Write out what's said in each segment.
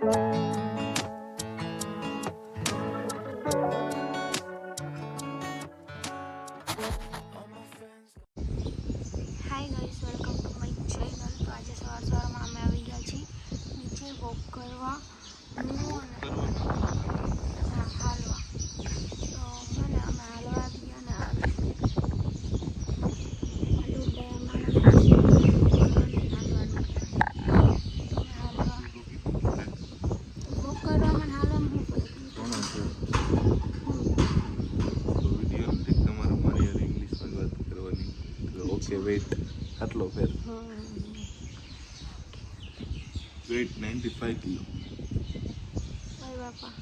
Hi guys, welcome to my channel. તો આજે સવારમાં અમે આવી ગયા છીએ નીચે વોક કરવા હાલવા. તો મને અમે હાલવા આવી ગયા ને વોક કરવા મને હાલવામાં ઓકે વેઇટ આટલો ફેર વેઇટ 95 કિલો. ભાઈ બાપા,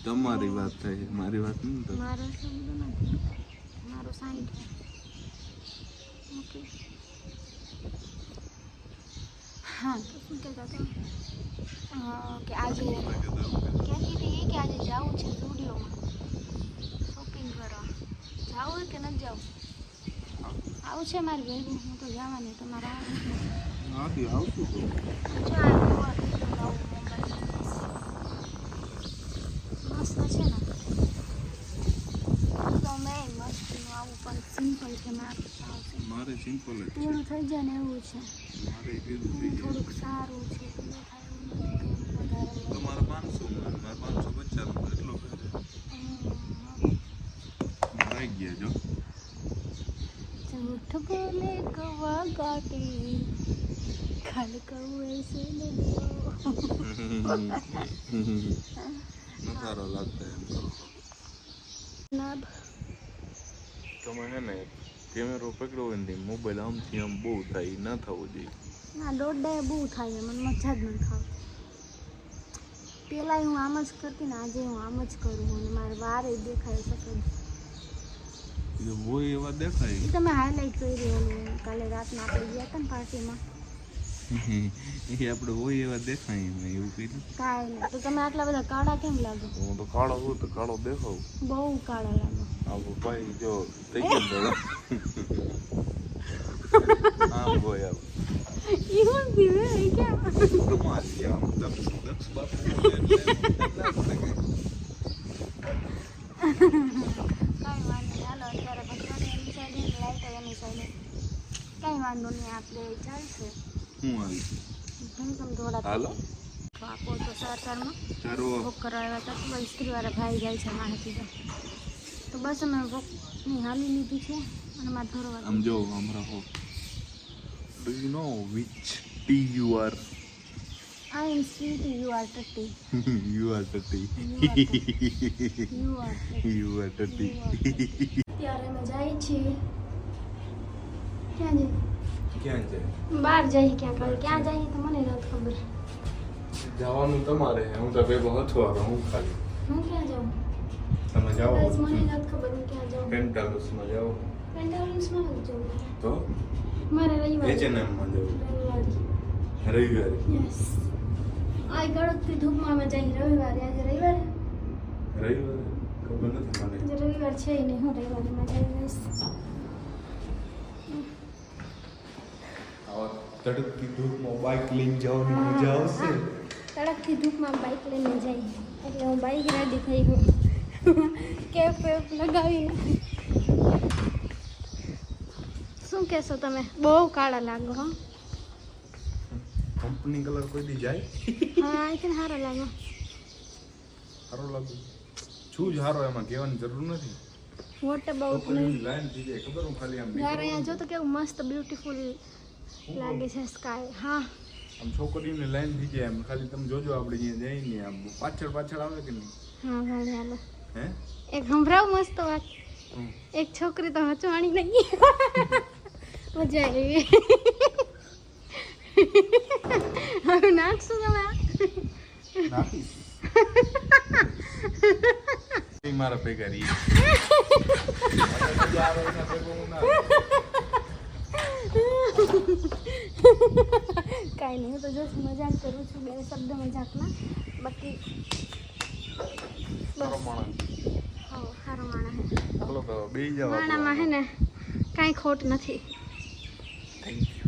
તમારી વાત થાય, મારી વાત નહીં થાય. મારો શબ્દ નથી, મારો 60. ઓકે, હા. તો શું કહેતા હતા કે આજે કહેતી હતી કે આજે જવું છે સ્ટુડિયોમાં શોપિંગ કરવા. જવું હોય કે નથી જવું? આવું છે મારી ભેગું. હું તો જવાની, તમારે નથી આવતું તો મસ્ત છે ને. તો મેં મસ્તીનું આવું પણ સિમ્પલ છે. મારે સિમ્પલ જ છે. પૂરું થઈ જાય ને એવું છે. મારે કીધું થઈ જાય. થોડુંક સારું છે. તો મારે 500 મારે 550 એટલો આવી ગયા જો. झूठ बोले गवा गाटी खल कहूँ ऐसे નકારો લાગતા એમ કરો. नाब તમે હે ને કેમેરો પકડો હોય ને મોબાઈલ આમથી આમ બહુ થાય, ન થવું જોઈએ. ના દોડે બહુ થાય, મને મજા જ નથી આવતી. પેલા હું આમ જ કરતી ને આજે હું આમ જ કરું અને મારે વારે દેખાય શકે. હોય એવા દેખાય. એ તમે હાઇલાઇટ કરી ઓલું કાલે રાતના આપણે ગયા હતા ને પાર્ટીમાં. એ આપણે હોય એવા દેખાય. મેં એવું કીધું કાંઈ નહીં. તો તમે આટલા બધા કાળા કેમ લાગો? હું તો કાળો હોય તો કાળો દેખાવ. બહુ કાળા લાગો. આવો ભાઈ જો થઈ ગયો આમ હોય આમ એવું પીવે ક્યાં? કમાલી આમ દક્ષ બાપુ કાંઈ વાંધો નહીં. હાલો અત્યારે ભગવાન એની સાઈડે લાઈટ એની સાઈડે. કાંઈ વાંધો નહીં, આપણે ચાલશે. હું આવી જેમ તમે થોડા હાલો આપો તો સારમાં ચારો વોક કરવા આવ્યા હતા. તો ઇસ્ત્રીવાળા ભાઈ જાય છે મારે સીધા. તો બસ અમે વોકની હાલી લીધી છે અને મારે ધોરવા. આમ જો આમ રહો. Do you know which tea you are? I am sweet, you are ટટ્ટી. યુ આર ટટી. યુ આર યુ આર ટટી. ત્યારે અમે જઈએ છીએ. ક્યાં જઈએ? ક્યાં છે? બહાર જઈએ ક્યાં કરે. ક્યાં જઈએ તો મને નથી ખબર. જવાનું તમારે. હું તો ભેગો હતો હવે હું ખાલી. હું ક્યાં જાઉં? તમે જાઓ. બસ મને નથી ખબર હું ક્યાં જાઉં. પેન્ટાલુસમાં જાઓ પેન્ટાલુન્સમાં નથી જવું. તો મારે રવિવારે. H&Mમાં જાઓ રવિવારે. રવિવારે. યસ. આ કડકથી ધૂપમાં અમે જઈએ રવિવારે. આજે રવિવારે. રવિવારે ખબર નથી મને. આજે રવિવાર છે નહીં. હું રવિવારેમાં જઈશ. આવા તડકતી ધૂપમાં બાઇક લઈને જવાની મજા આવશે. તડકથી ધૂપમાં બાઇક લઈને જઈએ એટલે હું બાઇક રેડી થઈ ગયું. કેપ વેપ લગાવીને. શું કહેશો તમે? બહુ કાળા લાગો. હા કંપની કલર કોઈ દી જાય? હા, આઈ થિંક સારા લાગો. સારો લાગે છું જ સારો, એમાં કહેવાની જરૂર નથી. વોટ અબાઉટ કંપનીની લાઈન થઈ જાય ખબર. હું ખાલી આમ યાર અહીંયા જો તો કેવું મસ્ત બ્યુટીફુલ લાગે છે સ્કાય. હા આમ છોકરીઓની લાઈન થઈ જાય એમ. ખાલી તમે જોજો આપણે અહીંયા જઈને આમ પાછળ પાછળ આવે કે નહીં? હા ભાઈ હાલો. હે એક સંભળાવ મસ્ત વાત. એક છોકરી તો હચવાણી નહીં. મજા આવી. હવે નાખશું તમે? નાખીશ. મારા ભેગા રહી કાંઈ નહીં, હું તો જોશ મજાક કરું છું. બે શબ્દ મજાકના. બાકી સારો માણસ. હા સારો માણસ હે. ચાલો તો બેસી જાઓ. માણામાં હે ને કાંઈ ખોટ નથી. Thank you.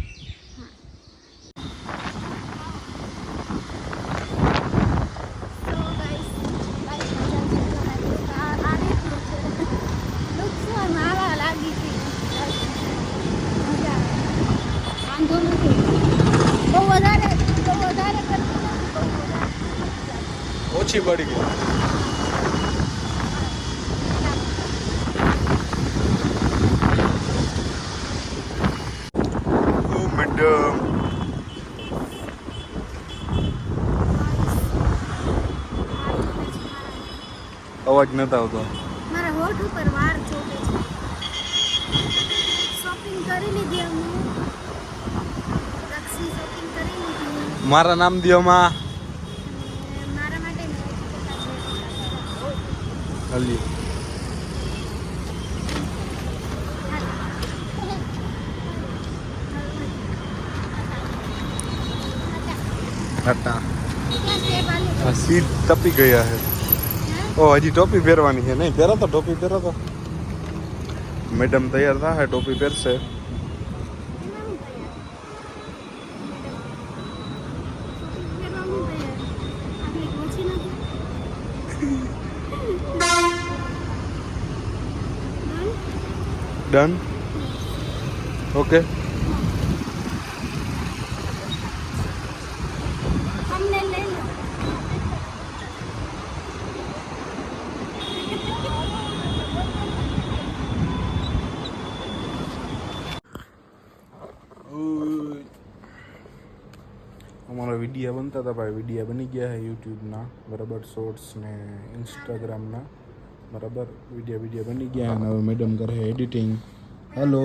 ઓછી પડી ગઈ. ઓ મેડમ, અવાજ નતો આવતો. મારા હોઠ ઉપર વાર ચોટે છે. શોપિંગ કરી લીધી અમે. લક્ષી શોપિંગ કરી લીધી. મારા નામ દિયોમાં અને મારા માટે મેં હલી હતા. આ સીટ તપી ગયા છે. ઓ હજી ટોપી પહેરવાની છે. નહીં પહેરો તો ટોપી પહેરો તો. મેડમ તૈયાર થાય ટોપી પહેરશે. ડન. ઓકે. અમને લઈ લો. અમારા વિડીયા બનતા હતા ભાઈ. વિડીયા બની ગયા છે યુટ્યુબના બરાબર, શોર્ટ્સ ને ઇન્સ્ટાગ્રામના બરાબર. વિડીયા બની ગયા અને હવે મેડમ કરે એડિટિંગ. હેલો.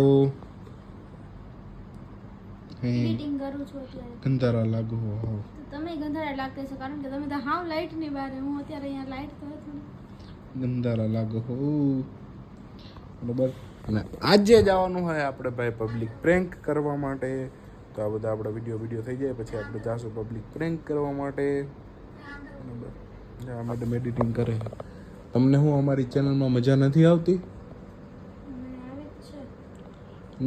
એડિટિંગ કરું છું અત્યારે. ગંધારા લાગુ હો. તો તમે ગંધારા લાગતા છો કારણ કે તમે તો હાવ લાઈટ ની બહાર. હું અત્યારે અહીંયા લાઈટ તો હતી ને. ગંધારા લાગુ હો બરાબર. અને આજે જવાનું હોય આપણે ભાઈ પબ્લિક પ્રેન્ક કરવા માટે. તો આ બધા આપણા વિડીયો થઈ જાય પછી આપણે જાશું પબ્લિક પ્રેન્ક કરવા માટે બરાબર. આ મેડમ એડિટિંગ કરે. તમને હું અમારી ચેનલમાં મજા નથી આવતી? મને આવે જ છે.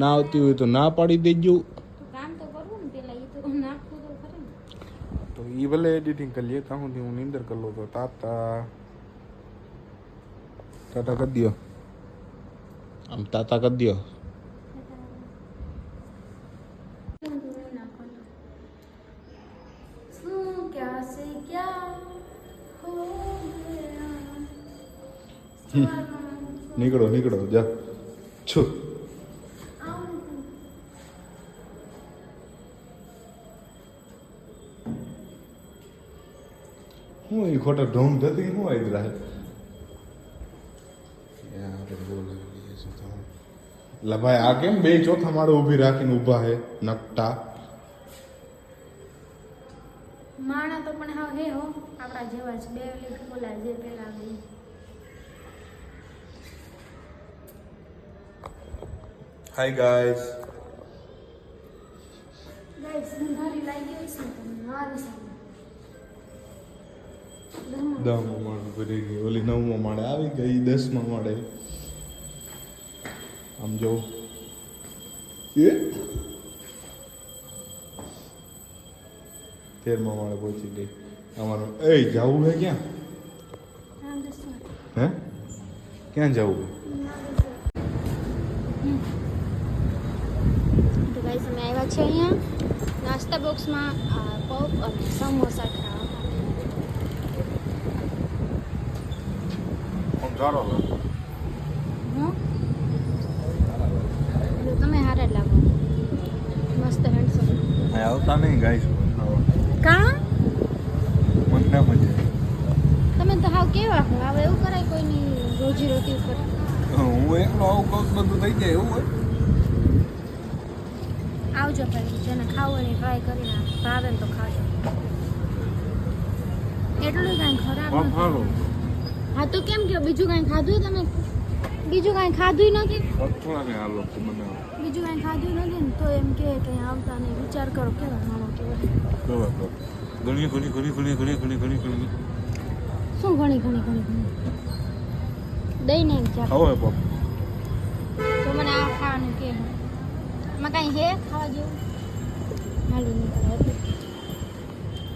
ના આવતી હોય તો ના પાડી દેજો. તો કામ તો કરવું ને પેલા. એ તો નાખવું તો ખરે ને. તો એ ભલે એડિટિંગ કરી લઈએ. ત્યાં સુધી હું નીંદર કરી લઉં. તો ટાટા કરી દો. આમ તાતા કરી દો. શું ક્યાં સે ક્યાં હો ગયા. નીકળો જા છો. હું એ ખોટા ઢોંગ થતી હું આવી રહે. લા ભાઈ આ કેમ બે ચોથા માળે ઊભી રાખીને ઊભા હે નકટા? માણા તો પણ હાવ હે હો આપણા જેવા જ. બે લીટ બોલા જે પેલા બે. Hi guys. ગાઈસ ગંધારી લાગી હોય છે તમને મારી સામે. 10મા માળે ભરી ગઈ. ઓલી 9મા માળે આવી ગઈ. 10મા માળે આમ જો એ 13મા માળે પહોંચી ગઈ. અમારું એ જવું હે ક્યાં? હે ક્યાં જવું? તો ગાઈસ અમે આવ્યા છે અહીંયા નાસ્તા બોક્સમાં પફ અને સમોસા ખાવા. ગારો હું તમે હારા જ લાગો. મસ્ત હેન્ડસમ. આવતા નહીં ગાઈસ. કા મને ના મજા. તમે તો હાવ કેવા હો. હવે એવું કરાય કોઈની રોજી રોટી ઉપર. હું એકલો આવું કહું બધું થઈ જાય એવું હોય. આવજો ભાઈ. જેને ખાવું એની ટ્રાય કરીને ભાવે ને તો ખાજો. એટલું કાંઈ ખરાબ નથી. હા તો કેમ કયો? બીજું કાંઈ ખાધું તમે? બીજું કાંઈ ખાધું નથી? બીજું કાંઈ ખાધું નથી ને તો એમ કે આવતા નહીં. વિચાર કરો કેવા માણો કેવા. ઘણી શું ઘણી દઈ ને એમ ચાલો. હવે પપ તો મને આ ખાવાનું કે એમાં કાંઈ હે ખાવા જેવું? હાલું નહીં કરે.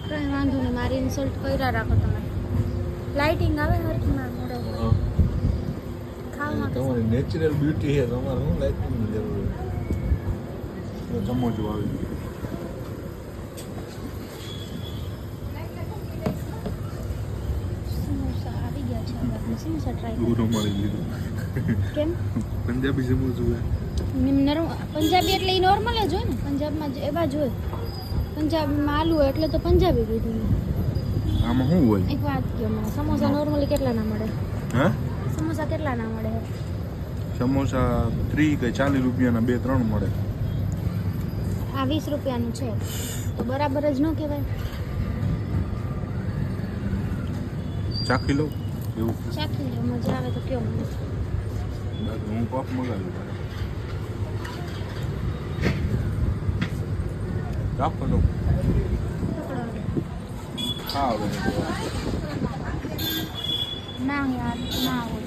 કંઈ વાંધો નહીં. મારી ઇન્સલ્ટ કર્યા રાખો તમે. લાઇટિંગ આવે હરખી માં મોડે ખાવામાં. તમારી નેચરલ બ્યુટી છે. તમારે શું લાઇટિંગની જરૂર છે? ચમચું આવી ગયું. સમોસા ટ્રાય દૂરો મળી લીધું કેમ પંજાબી સમોસું પંજાબી એટલે એ નોર્મલ જ હોય ને પંજાબમાં જ એવા જ હોય પંજાબીમાં આલુ હોય એટલે તો પંજાબી કીધું મેં. આમાં શું હોય એક વાત કહો મને સમોસા નોર્મલી કેટલા ના મળે હા સમોસા કેટલા ના મળે સમોસા 30 કે 40 રૂપિયાના 2-3 મળે આ 20 રૂપિયાનું છે તો બરાબર જ ન કહેવાય ચાખી લઉં એવું ચાખી લો મજા આવે તો કયો મને બાકી હું પફ મગાવ્યું ચાખો લો હા હવે ના યાર ના આવો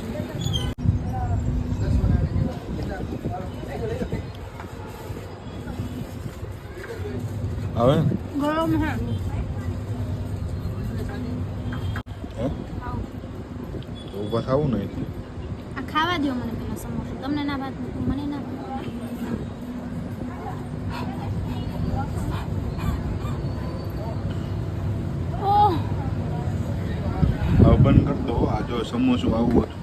હવે ગરમ હે હે તો ઊભા થવું ને આ ખાવા દો મને પેલા સમોસા તમને ના વાત મને ના ઓહ હવે બંધ કરી દો આ જો સમોસું આવું હતું